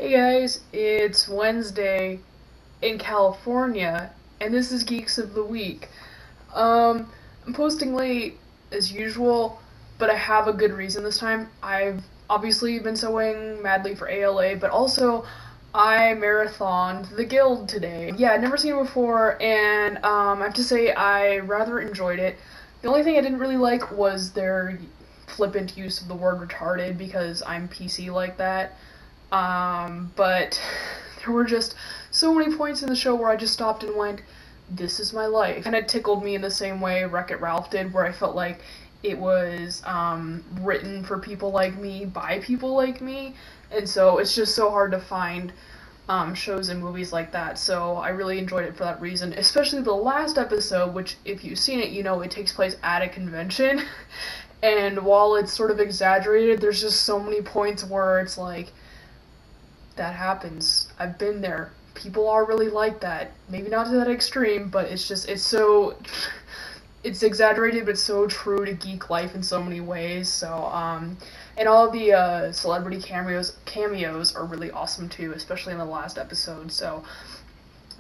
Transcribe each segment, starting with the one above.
Hey guys, it's Wednesday in California, and this is Geeks of the Week. I'm posting late as usual, but I have a good reason this time. I've obviously been sewing madly for ALA, but also I marathoned the Guild today. Yeah, I'd never seen it before, and I have to say I rather enjoyed it. The only thing I didn't really like was their flippant use of the word retarded because I'm PC like that. But there were just so many points in the show where I just stopped and went, this is my life. And it tickled me in the same way Wreck-It Ralph did, where I felt like it was written for people like me, by people like me. And so it's just so hard to find shows and movies like that. So I really enjoyed it for that reason, especially the last episode, which if you've seen it, you know it takes place at a convention. And while it's sort of exaggerated, there's just so many points where it's like, that happens. I've been there. People are really like that. Maybe not to that extreme, but it's so, it's exaggerated, but so true to geek life in so many ways. So, and all of the celebrity cameos are really awesome too, especially in the last episode. So,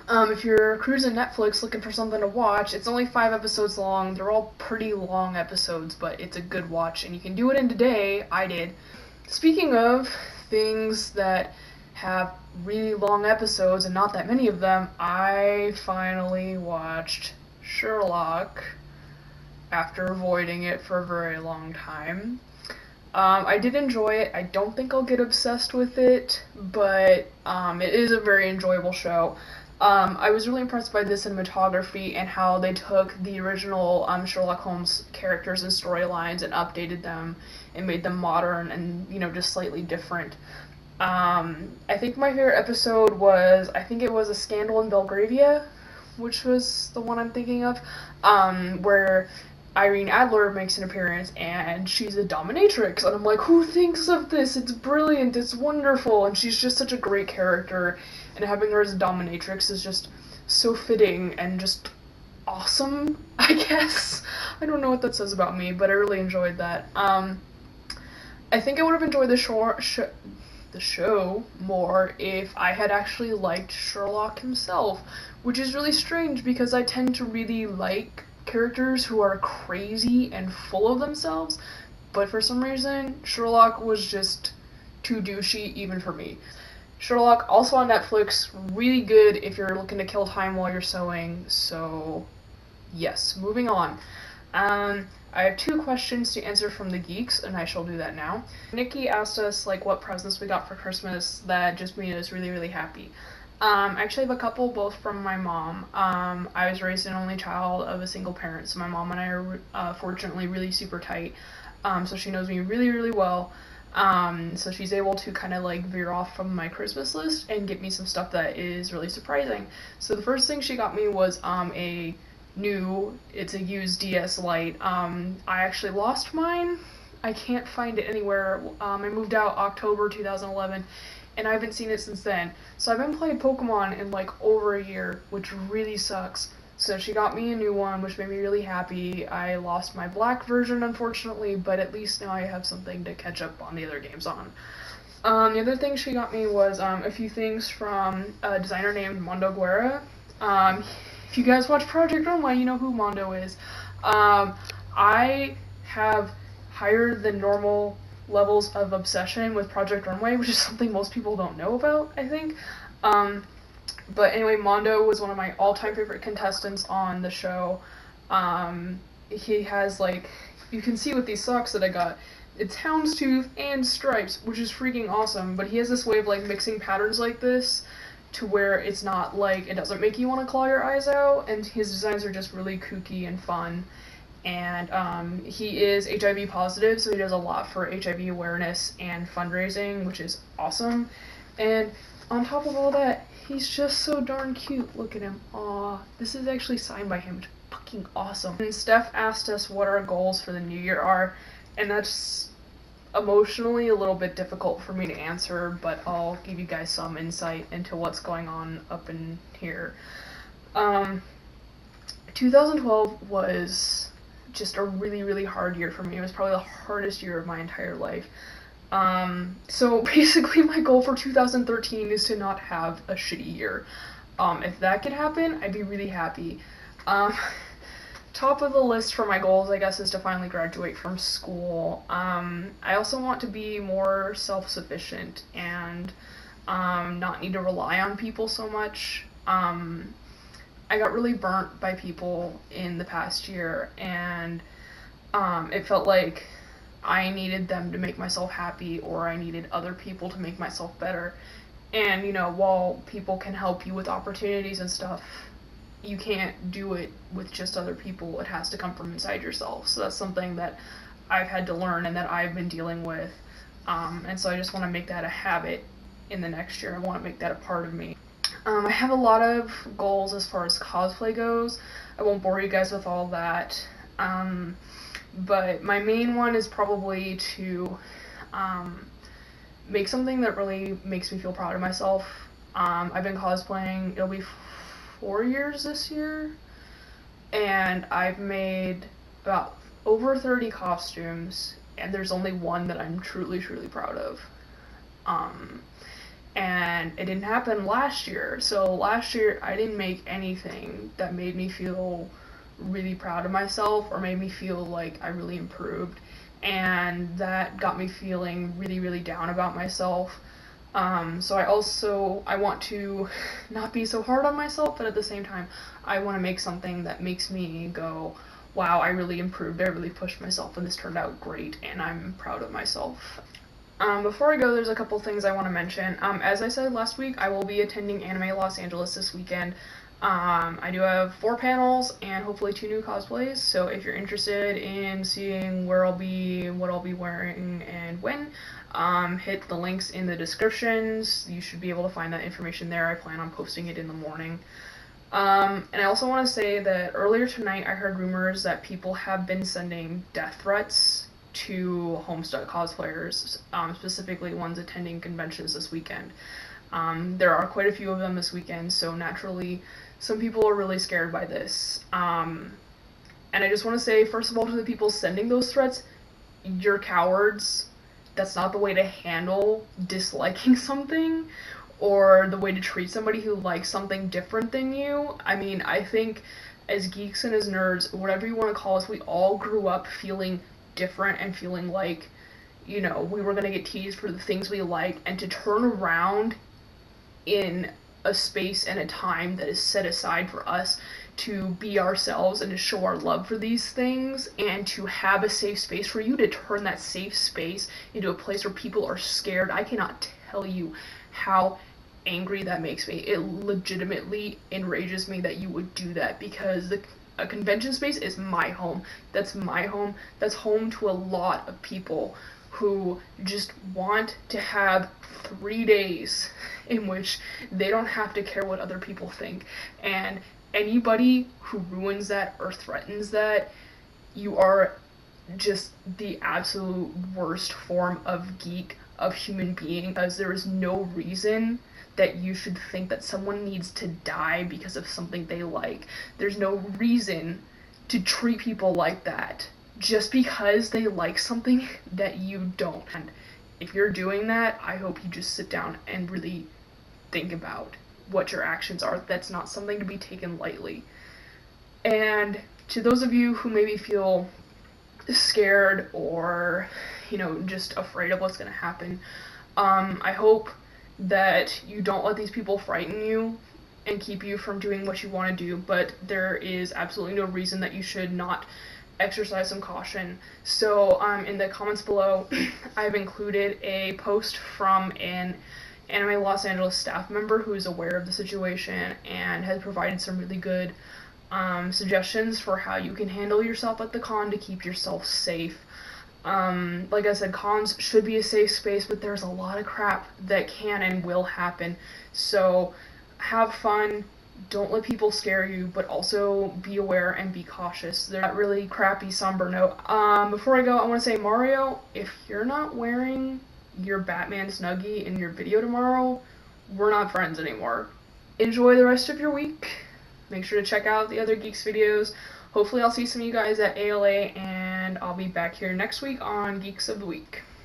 if you're cruising Netflix looking for something to watch, it's only 5 episodes long. They're all pretty long episodes, but it's a good watch, and you can do it in a day. I did. Speaking of things that have really long episodes and not that many of them, I finally watched Sherlock after avoiding it for a very long time. I did enjoy it. I don't think I'll get obsessed with it, but it is a very enjoyable show. I was really impressed by the cinematography and how they took the original Sherlock Holmes characters and storylines and updated them and made them modern and, you know, just slightly different. I think my favorite episode was, I think it was A Scandal in Belgravia, which was the one I'm thinking of, where Irene Adler makes an appearance and she's a dominatrix, and I'm like, who thinks of this? It's brilliant, it's wonderful, and she's just such a great character, and having her as a dominatrix is just so fitting and just awesome, I guess. I don't know what that says about me, but I really enjoyed that. I think I would have enjoyed the show more if I had actually liked Sherlock himself, which is really strange because I tend to really like characters who are crazy and full of themselves, but for some reason Sherlock was just too douchey even for me. Sherlock, also on Netflix, really good if you're looking to kill time while you're sewing, so yes, moving on. I have 2 questions to answer from the geeks, and I shall do that now. Nikki asked us, like, what presents we got for Christmas that just made us really, really happy. I actually have a couple, both from my mom. I was raised an only child of a single parent, so my mom and I are fortunately really super tight. So she knows me really, really well. So she's able to kind of like veer off from my Christmas list and get me some stuff that is really surprising. So the first thing she got me was it's a used DS Lite. I actually lost mine. I can't find it anywhere. I moved out October 2011, and I haven't seen it since then. So I've been playing Pokemon in like over a year, which really sucks. So she got me a new one, which made me really happy. I lost my black version, unfortunately, but at least now I have something to catch up on the other games on. The other thing she got me was a few things from a designer named Mondo Guerra. If you guys watch Project Runway, you know who Mondo is. I have higher than normal levels of obsession with Project Runway, which is something most people don't know about, I think. But anyway, Mondo was one of my all-time favorite contestants on the show. He has, like, you can see with these socks that I got, it's houndstooth and stripes, which is freaking awesome, but he has this way of, like, mixing patterns like this to where it's not, like, it doesn't make you want to claw your eyes out, and his designs are just really kooky and fun. And he is HIV positive, so he does a lot for HIV awareness and fundraising, which is awesome. And on top of all that, he's just so darn cute. Look at him. Aw, this is actually signed by him. It's fucking awesome. And Steph asked us what our goals for the new year are, and that's emotionally a little bit difficult for me to answer, but I'll give you guys some insight into what's going on up in here. 2012 was just a really, really hard year for me. It was probably the hardest year of my entire life. So basically my goal for 2013 is to not have a shitty year. If that could happen, I'd be really happy. Um, Top of the list for my goals, I guess, is to finally graduate from school. I also want to be more self-sufficient and not need to rely on people so much. I got really burnt by people in the past year, and it felt like I needed them to make myself happy, or I needed other people to make myself better. And, while people can help you with opportunities and stuff, you can't do it with just other people. It has to come from inside yourself. So that's something that I've had to learn and that I've been dealing with. And so I just want to make that a habit in the next year. I want to make that a part of me. I have a lot of goals as far as cosplay goes. I won't bore you guys with all that. But my main one is probably to make something that really makes me feel proud of myself. I've been cosplaying, it'll be 4 years this year, and I've made about over 30 costumes, and there's only one that I'm truly, truly proud of. And it didn't happen last year. So last year I didn't make anything that made me feel really proud of myself or made me feel like I really improved. And that got me feeling really, really down about myself. So I want to not be so hard on myself, but at the same time, I want to make something that makes me go, wow, I really improved, I really pushed myself, and this turned out great, and I'm proud of myself. Before I go, there's a couple things I want to mention. As I said last week, I will be attending Anime Los Angeles this weekend. I do have 4 panels and hopefully 2 new cosplays, so if you're interested in seeing where I'll be, what I'll be wearing, and when, hit the links in the descriptions. You should be able to find that information there. I plan on posting it in the morning. And I also want to say that earlier tonight I heard rumors that people have been sending death threats to Homestuck cosplayers, specifically ones attending conventions this weekend. There are quite a few of them this weekend, so naturally some people are really scared by this. And I just want to say, first of all, to the people sending those threats, you're cowards. That's not the way to handle disliking something or the way to treat somebody who likes something different than you. I mean, I think as geeks and as nerds, whatever you want to call us, we all grew up feeling different and feeling like, we were gonna get teased for the things we like, and to turn around in a space and a time that is set aside for us to be ourselves and to show our love for these things, and to have a safe space for you to turn that safe space into a place where people are scared. I cannot tell you how angry that makes me. It legitimately enrages me that you would do that, because a convention space is my home. That's my home. That's home to a lot of people who just want to have 3 days in which they don't have to care what other people think. And anybody who ruins that or threatens that, you are just the absolute worst form of geek, of human being, because there is no reason that you should think that someone needs to die because of something they like. There's no reason to treat people like that just because they like something that you don't. And if you're doing that, I hope you just sit down and really think about what your actions are. That's not something to be taken lightly. And to those of you who maybe feel scared or, just afraid of what's going to happen, I hope that you don't let these people frighten you and keep you from doing what you want to do, but there is absolutely no reason that you should not exercise some caution. So in the comments below, I've included a post from an Anime Los Angeles staff member who is aware of the situation and has provided some really good suggestions for how you can handle yourself at the con to keep yourself safe. Like I said, cons should be a safe space, but there's a lot of crap that can and will happen. So have fun, don't let people scare you, but also be aware and be cautious. There's that really crappy somber note. Before I go, I want to say, Mario, if you're not wearing your Batman Snuggie in your video tomorrow, we're not friends anymore. Enjoy the rest of your week. Make sure to check out the other Geeks videos. Hopefully I'll see some of you guys at ALA, and I'll be back here next week on Geeks of the Week.